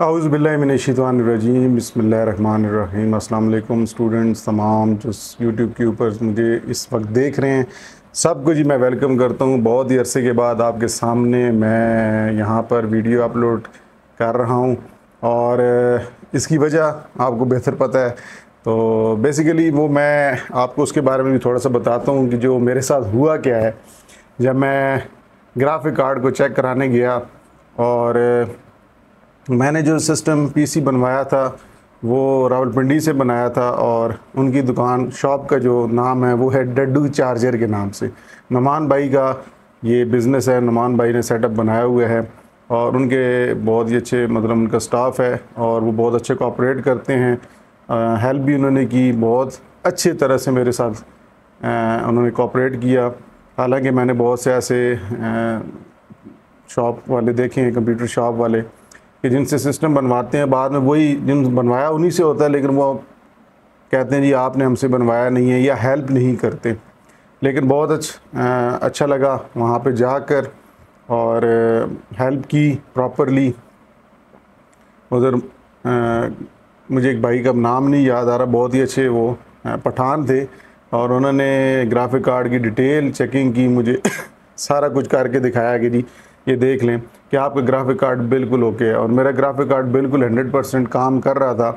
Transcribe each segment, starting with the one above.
औज़ुबिल्लाहिमिनश्शैतानिर्रजीम बिस्मिल्लाहिर्रहमानिर्रहीम। अस्सलाम वालेकुम स्टूडेंट्स तमाम जो यूट्यूब के ऊपर मुझे इस वक्त देख रहे हैं, सबको जी मैं वेलकम करता हूँ। बहुत ही अरसे के बाद आपके सामने मैं यहाँ पर वीडियो अपलोड कर रहा हूँ और इसकी वजह आपको बेहतर पता है। तो बेसिकली वो मैं आपको उसके बारे में भी थोड़ा सा बताता हूँ कि जो मेरे साथ हुआ क्या है। जब मैं ग्राफिक कार्ड को चेक कराने गया और मैंने जो सिस्टम पीसी बनवाया था वो रावलपिंडी से बनाया था और उनकी दुकान शॉप का जो नाम है वो है डड्डू चार्जर के नाम से। नुमान भाई का ये बिज़नेस है, नुमान भाई ने सेटअप बनाया हुआ है और उनके बहुत ही अच्छे मतलब उनका स्टाफ है और वो बहुत अच्छे कोऑपरेट करते हैं। हेल्प भी उन्होंने की, बहुत अच्छी तरह से मेरे साथ उन्होंने कोऑपरेट किया। हालांकि मैंने बहुत से ऐसे शॉप वाले देखे हैं, कंप्यूटर शॉप वाले कि जिनसे सिस्टम बनवाते हैं, बाद में वही जिन बनवाया उन्हीं से होता है, लेकिन वो कहते हैं जी आपने हमसे बनवाया नहीं है या हेल्प नहीं करते। लेकिन बहुत अच्छा लगा वहाँ पे जाकर और हेल्प की प्रॉपरली। उधर मुझे एक भाई का नाम नहीं याद आ रहा, बहुत ही अच्छे वो पठान थे और उन्होंने ग्राफिक कार्ड की डिटेल चेकिंग की, मुझे सारा कुछ करके दिखाया कि जी ये देख लें कि आपका ग्राफिक कार्ड बिल्कुल ओके है। और मेरा ग्राफिक कार्ड बिल्कुल 100% काम कर रहा था।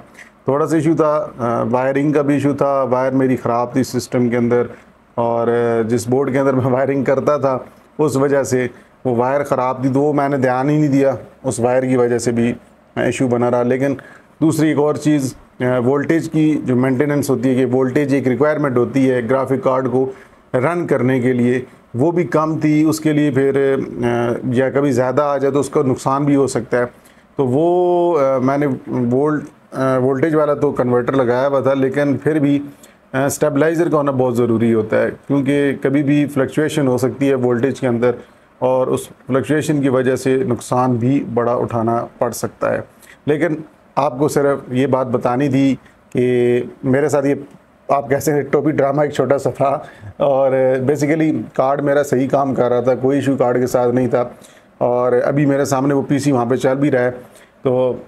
थोड़ा सा इशू था, वायरिंग का भी इशू था, वायर मेरी ख़राब थी सिस्टम के अंदर और जिस बोर्ड के अंदर मैं वायरिंग करता था उस वजह से वो वायर ख़राब थी, तो वो मैंने ध्यान ही नहीं दिया, उस वायर की वजह से भी इशू बना रहा। लेकिन दूसरी एक और चीज़, वोल्टेज की जो मेंटेनेंस होती है कि वोल्टेज एक रिक्वायरमेंट होती है ग्राफिक कार्ड को रन करने के लिए, वो भी कम थी। उसके लिए फिर या कभी ज़्यादा आ जाए तो उसका नुकसान भी हो सकता है। तो वो मैंने वोल्टेज वाला तो कन्वर्टर लगाया हुआ था, लेकिन फिर भी स्टेबलाइज़र का होना बहुत ज़रूरी होता है क्योंकि कभी भी फ्लक्चुएशन हो सकती है वोल्टेज के अंदर और उस फ्लक्चुएशन की वजह से नुकसान भी बड़ा उठाना पड़ सकता है। लेकिन आपको सिर्फ ये बात बतानी थी कि मेरे साथ ये आप कह सकते हैं टोपी ड्रामा एक छोटा सा था और बेसिकली कार्ड मेरा सही काम कर रहा था, कोई इशू कार्ड के साथ नहीं था और अभी मेरे सामने वो पीसी वहाँ पे चल भी रहा है। तो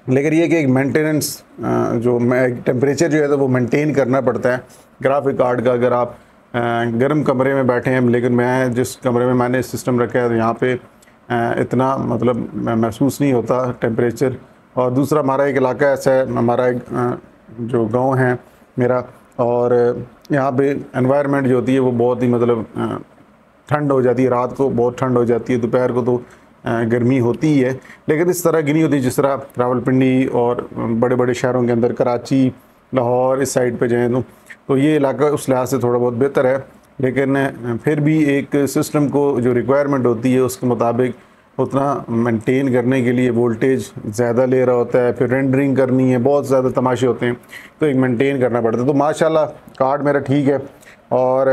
लेकिन ये कि एक मेंटेनेंस जो टेम्परेचर जो है तो वो मेंटेन करना पड़ता है ग्राफिक कार्ड का। अगर आप गर्म कमरे में बैठे हैं, लेकिन मैं जिस कमरे में मैंने सिस्टम रखा है तो यहाँ पे इतना मतलब महसूस नहीं होता टेम्परेचर। और दूसरा हमारा एक इलाका ऐसा है, हमारा एक जो गाँव है मेरा, और यहाँ पे एनवायरनमेंट जो होती है वो बहुत ही मतलब ठंड हो जाती है, रात को बहुत ठंड हो जाती है, दोपहर को तो गर्मी होती ही है, लेकिन इस तरह की नहीं होती जिस तरह रावलपिंडी और बड़े बड़े शहरों के अंदर, कराची, लाहौर, इस साइड पे जाएँ तो ये इलाका उस लिहाज से थोड़ा बहुत बेहतर है। लेकिन फिर भी एक सिस्टम को जो रिक्वायरमेंट होती है उसके मुताबिक उतना मेंटेन करने के लिए वोल्टेज ज़्यादा ले रहा होता है, फिर रेंडरिंग करनी है, बहुत ज़्यादा तमाशे होते हैं, तो एक मेंटेन करना पड़ता है। तो माशाल्लाह कार्ड मेरा ठीक है और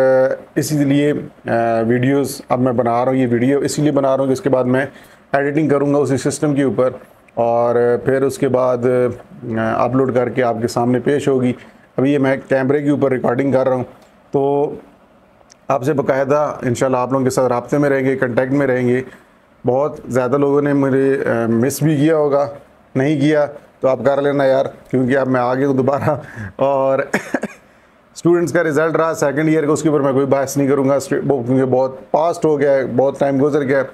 इसीलिए वीडियोस अब मैं बना रहा हूँ। ये वीडियो इसीलिए बना रहा हूँ कि इसके बाद मैं एडिटिंग करूँगा उसी सिस्टम के ऊपर और फिर उसके बाद अपलोड करके आपके सामने पेश होगी। अभी ये मैं कैमरे के ऊपर रिकॉर्डिंग कर रहा हूँ, तो आपसे बाकायदा इंशाल्लाह आप लोगों के साथ राब्ते में रहेंगे, कंटेक्ट में रहेंगे। बहुत ज़्यादा लोगों ने मुझे मिस भी किया होगा, नहीं किया तो आप कर लेना यार, क्योंकि अब मैं आ गया हूँ दोबारा और स्टूडेंट्स का रिज़ल्ट रहा सेकंड ईयर का, उसके ऊपर मैं कोई बहस नहीं करूँगा क्योंकि बहुत पास्ट हो गया है, बहुत टाइम गुजर गया है।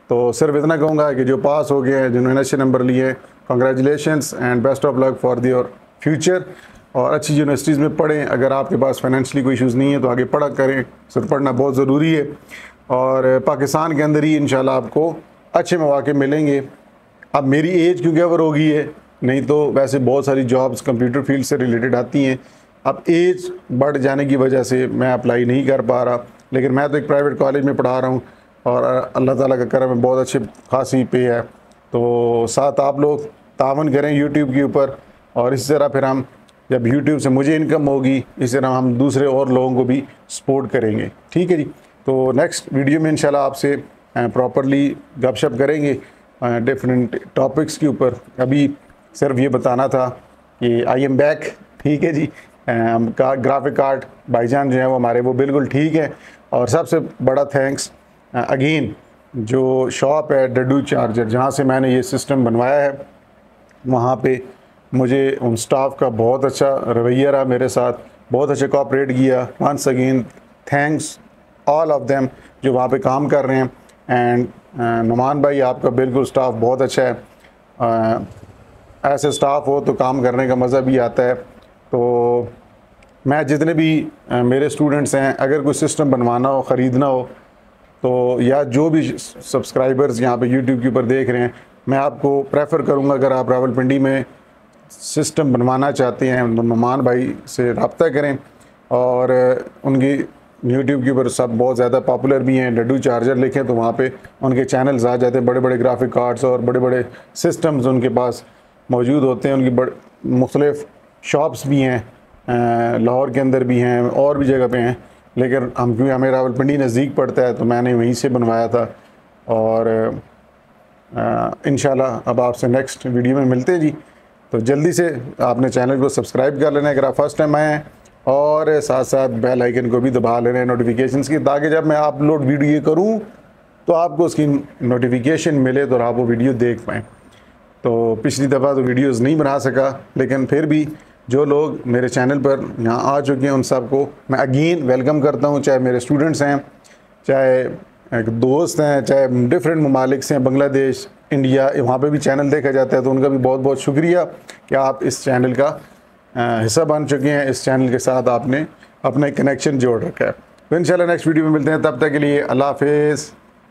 तो सिर्फ इतना कहूँगा कि जो पास हो गए हैं, जिन्होंने अच्छे नंबर लिए हैं, congratulations and best of luck for your future. और अच्छी यूनिवर्सिटीज़ में पढ़ें। अगर आपके पास फाइनेंशियली कोई इशूज़ नहीं है तो आगे पढ़ा करें, सिर्फ पढ़ना बहुत ज़रूरी है और पाकिस्तान के अंदर ही इंशाल्लाह आपको अच्छे मौके मिलेंगे। अब मेरी एज क्योंकि ओवर हो गई है, नहीं तो वैसे बहुत सारी जॉब्स कंप्यूटर फील्ड से रिलेटेड आती हैं। अब एज बढ़ जाने की वजह से मैं अप्लाई नहीं कर पा रहा, लेकिन मैं तो एक प्राइवेट कॉलेज में पढ़ा रहा हूँ और अल्लाह ताला का करम है, बहुत अच्छी खासी पे है। तो साथ आप लोग तावन करें यूट्यूब के ऊपर और इसी तरह फिर हम जब यूट्यूब से मुझे इनकम होगी, इस तरह हम दूसरे और लोगों को भी सपोर्ट करेंगे। ठीक है जी। तो नेक्स्ट वीडियो में इंशाल्लाह आपसे प्रॉपरली गपशप करेंगे डिफरेंट टॉपिक्स के ऊपर। अभी सिर्फ ये बताना था कि आई एम बैक। ठीक है जी। ग्राफिक कार्ड भाईजान जो है वो हमारे वो बिल्कुल ठीक है। और सबसे बड़ा थैंक्स अगेन जो शॉप है डड्डू चार्जर, जहाँ से मैंने ये सिस्टम बनवाया है, वहाँ पे मुझे उन स्टाफ का बहुत अच्छा रवैया रहा मेरे साथ, बहुत अच्छा कोऑपरेट किया। Once again thanks all of them जो वहाँ पे काम कर रहे हैं। एंड नुमान भाई आपका बिल्कुल स्टाफ बहुत अच्छा है। ऐसे स्टाफ हो तो काम करने का मज़ा भी आता है। तो मैं जितने भी मेरे स्टूडेंट्स हैं, अगर कोई सिस्टम बनवाना हो, ख़रीदना हो, तो या जो भी सब्सक्राइबर्स यहाँ पे यूट्यूब के ऊपर देख रहे हैं, मैं आपको प्रेफर करूँगा, अगर आप रावलपिंडी में सिस्टम बनवाना चाहते हैं तो नुमान भाई से रब्ता करें। और उनकी यूट्यूब के ऊपर सब बहुत ज़्यादा पॉपुलर भी हैं। डड्डू चार्जर लिखें तो वहाँ पे उनके चैनल्स आ जाते हैं। बड़े बड़े ग्राफिक कार्ड्स और बड़े बड़े सिस्टम्स उनके पास मौजूद होते हैं। उनकी मुख्तलिफ शॉप्स भी हैं, लाहौर के अंदर भी हैं और भी जगह पे हैं। लेकिन क्योंकि हमें रावलपिंडी नज़दीक पड़ता है तो मैंने वहीं से बनवाया था। और इंशाल्लाह अब आपसे नेक्स्ट वीडियो में मिलते हैं जी। तो जल्दी से आपने चैनल को सब्सक्राइब कर लेना है अगर आप फर्स्ट टाइम आए हैं, और साथ साथ बेल आइकन को भी दबा लेना है नोटिफिकेशंस की, ताकि जब मैं अपलोड वीडियो करूं तो आपको उसकी नोटिफिकेशन मिले तो आप वो वीडियो देख पाएँ। तो पिछली दफ़ा तो वीडियोस नहीं बना सका, लेकिन फिर भी जो लोग मेरे चैनल पर यहाँ आ चुके हैं उन सबको मैं अगेन वेलकम करता हूँ। चाहे मेरे स्टूडेंट्स हैं, चाहे एक दोस्त हैं, चाहे डिफरेंट ममालिक से हैं, बांग्लादेश, इंडिया, वहाँ पे भी चैनल देखा जाता है। तो उनका भी बहुत बहुत शुक्रिया कि आप इस चैनल का हिस्सा बन चुके हैं। इस चैनल के साथ आपने अपना एक कनेक्शन जोड़ रखा है। तो इंशाल्लाह नेक्स्ट वीडियो में मिलते हैं, तब तक के लिए अल्लाह हाफिज़।